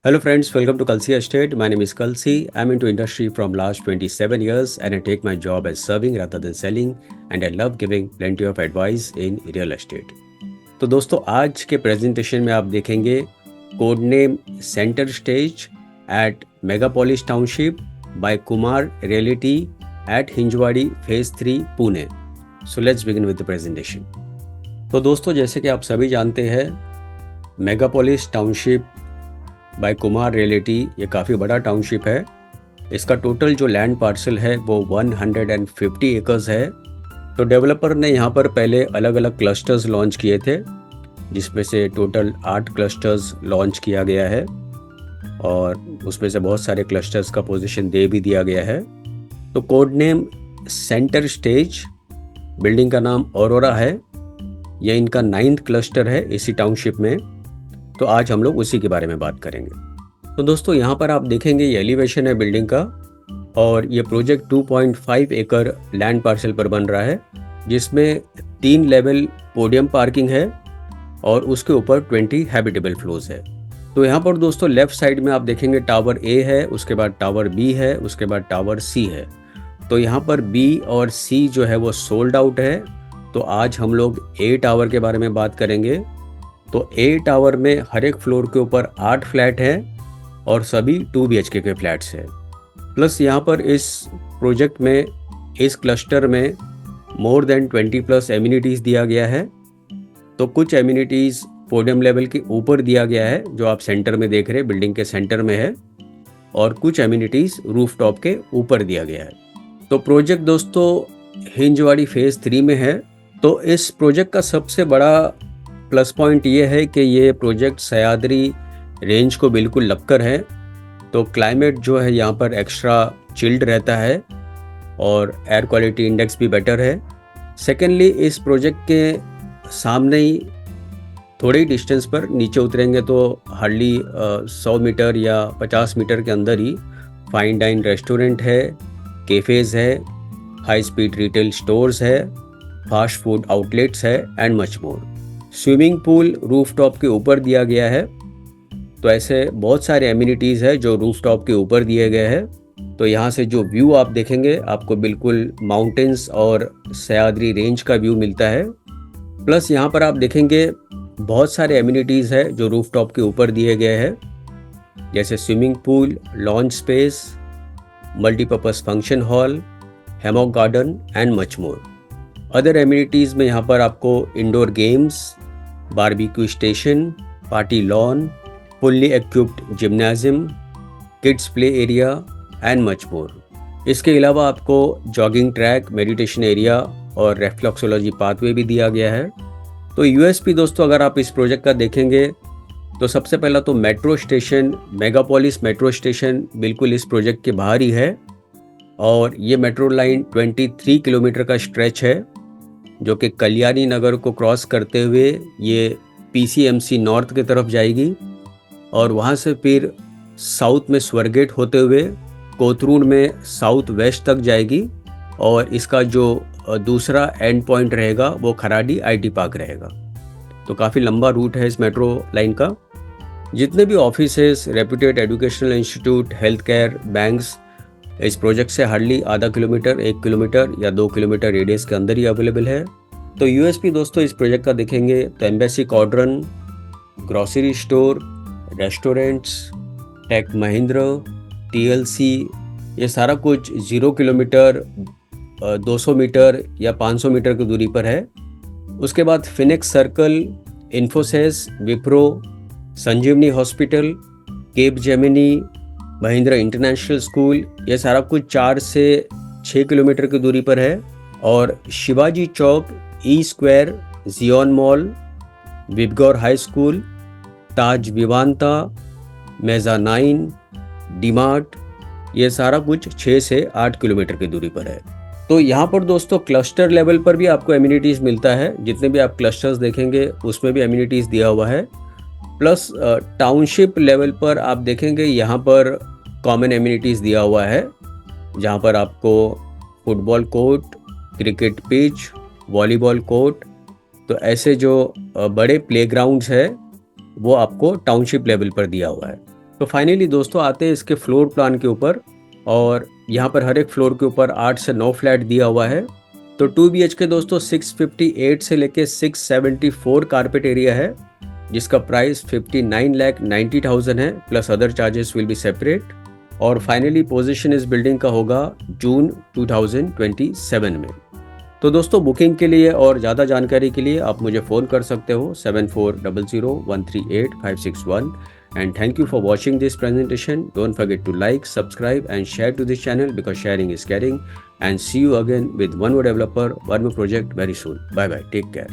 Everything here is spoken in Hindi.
Hello friends, welcome to Kalsi Estate. My name is Kalsi. I'm into industry from last 27 years and I take my job as serving rather than selling and I love giving plenty of advice in real estate. तो दोस्तों आज के प्रेजेंटेशन में आप देखेंगे code name centre stage at megapolis township by Kumar realty at Hinjewadi phase 3 Pune. So let's begin with the presentation. तो दोस्तों जैसे कि आप सभी जानते हैं megapolis township by Kumar realty ये काफ़ी बड़ा टाउनशिप है. इसका टोटल जो लैंड पार्सल है वो 150 एकर्स है. तो डेवलपर ने यहाँ पर पहले अलग अलग क्लस्टर्स लॉन्च किए थे जिसमें से टोटल 8 क्लस्टर्स लॉन्च किया गया है और उसमें से बहुत सारे क्लस्टर्स का पोजीशन दे भी दिया गया है. तो code name centre stage, building का नाम ऑरोरा है. यह इनका 9th क्लस्टर है इसी टाउनशिप में. तो आज हम लोग उसी के बारे में बात करेंगे. तो दोस्तों यहाँ पर आप देखेंगे ये एलिवेशन है बिल्डिंग का और ये प्रोजेक्ट 2.5 एकड़ लैंड पार्सल पर बन रहा है जिसमें 3 लेवल पोडियम पार्किंग है और उसके ऊपर 20 हैबिटेबल फ्लोर्स है. तो यहाँ पर दोस्तों लेफ्ट साइड में आप देखेंगे टावर ए है, उसके बाद टावर बी है, उसके बाद टावर सी है. तो यहाँ पर बी और सी जो है वो सोल्ड आउट है. तो आज हम लोग ए टावर के बारे में बात करेंगे. तो ए टावर में हर एक फ्लोर के ऊपर 8 फ्लैट हैं और सभी 2 BHK के फ्लैट्स हैं. प्लस यहाँ पर इस प्रोजेक्ट में इस क्लस्टर में मोर देन 20+ एमिनिटीज़ दिया गया है. तो कुछ एमिनिटीज़ पोडियम लेवल के ऊपर दिया गया है जो आप सेंटर में देख रहे हैं, बिल्डिंग के सेंटर में है, और कुछ एमिनिटीज़ रूफ टॉप के ऊपर दिया गया है. तो प्रोजेक्ट दोस्तों हिंजवाड़ी फेज़ 3 में है. तो इस प्रोजेक्ट का सबसे बड़ा प्लस पॉइंट ये है कि ये प्रोजेक्ट सह्याद्री रेंज को बिल्कुल लगकर है. तो क्लाइमेट जो है यहाँ पर एक्स्ट्रा चिल्ड रहता है और एयर क्वालिटी इंडेक्स भी बेटर है. सेकेंडली इस प्रोजेक्ट के सामने ही थोड़े ही डिस्टेंस पर नीचे उतरेंगे तो हार्डली 100 मीटर या 50 मीटर के अंदर ही फाइन डाइन रेस्टोरेंट है, कैफ़ेज़ है, हाई स्पीड रिटेल स्टोर्स है, फास्ट फूड आउटलेट्स है and much more. Swimming pool rooftop के ऊपर दिया गया है. तो ऐसे बहुत सारे एमिनिटीज़ है जो रूफटॉप के ऊपर दिए गए हैं. तो यहाँ से जो व्यू आप देखेंगे आपको बिल्कुल माउंटेन्स और सह्याद्री रेंज का व्यू मिलता है. प्लस यहाँ पर आप देखेंगे बहुत सारे एमिनिटीज़ है जो रूफटॉप के ऊपर दिए गए हैं जैसे swimming pool, lounge space, multipurpose function hall, hammock garden and much more. Other amenities में यहाँ पर आपको indoor games, barbecue station, party lawn, fully equipped gymnasium, kids play area and much more. इसके अलावा आपको जॉगिंग ट्रैक, मेडिटेशन एरिया और रेफ्लेक्सोलॉजी पाथवे भी दिया गया है. तो यूएसपी दोस्तों अगर आप इस प्रोजेक्ट का देखेंगे तो सबसे पहला तो metro station, Megapolis metro station बिल्कुल इस प्रोजेक्ट के बाहर ही है और ये मेट्रो लाइन 23 किलोमीटर का स्ट्रेच है जो कि कल्याणी नगर को क्रॉस करते हुए ये PCMC नॉर्थ की तरफ जाएगी और वहाँ से फिर साउथ में स्वरगेट होते हुए कोथरूड में साउथ वेस्ट तक जाएगी और इसका जो दूसरा एंड पॉइंट रहेगा वो खराडी IT पार्क रहेगा. तो काफ़ी लंबा रूट है इस मेट्रो लाइन का. जितने भी offices, reputed educational institute, health care, banks इस प्रोजेक्ट से हार्डली आधा किलोमीटर, 1 किलोमीटर या 2 किलोमीटर रेडियस के अंदर ही अवेलेबल है. तो यूएसपी दोस्तों इस प्रोजेक्ट का देखेंगे तो embassy quadron, grocery store, restaurants, tech Mahindra, TLC, ये सारा कुछ 0 किलोमीटर, 200 मीटर या 500 मीटर की दूरी पर है. उसके बाद Phoenix circle, Infosys, Wipro, Sanjeevani hospital, Capgemini, Mahindra international school, ये सारा कुछ 4 से 6 किलोमीटर की दूरी पर है. और Shivaji Chowk, E square, Xion mall, Vibgyor high school, Taj Vivanta, mezzanine, DMart, ये सारा कुछ 6 से 8 किलोमीटर की दूरी पर है. तो यहाँ पर दोस्तों क्लस्टर लेवल पर भी आपको एमिनिटीज़ मिलता है. जितने भी आप क्लस्टर्स देखेंगे उसमें भी एमिनिटीज़ दिया हुआ है. प्लस टाउनशिप लेवल पर आप देखेंगे यहाँ पर कॉमन एमिनिटीज़ दिया हुआ है जहाँ पर आपको football court, cricket pitch, volleyball court, तो ऐसे जो बड़े प्लेग्राउंड्स है वो आपको टाउनशिप लेवल पर दिया हुआ है. तो फाइनली दोस्तों आते हैं इसके फ्लोर प्लान के ऊपर। और यहाँ पर हर एक फ्लोर के ऊपर 8 से 9 फ्लैट दिया हुआ है। तो 2 BHK दोस्तों 658 से लेके 674 कारपेट एरिया है, जिसका प्राइस 59,90,000 है, plus other charges will be separate. और फाइनली पोजीशन इस बिल्डिंग का होगा जून 2027 में। तो दोस्तों बुकिंग के लिए और ज़्यादा जानकारी के लिए आप मुझे फ़ोन कर सकते हो 7400138561। And thank you for watching this presentation. Don't forget to like, subscribe and share to this channel because sharing is caring. And see you again with one more developer, one more project very soon. Bye bye. Take care.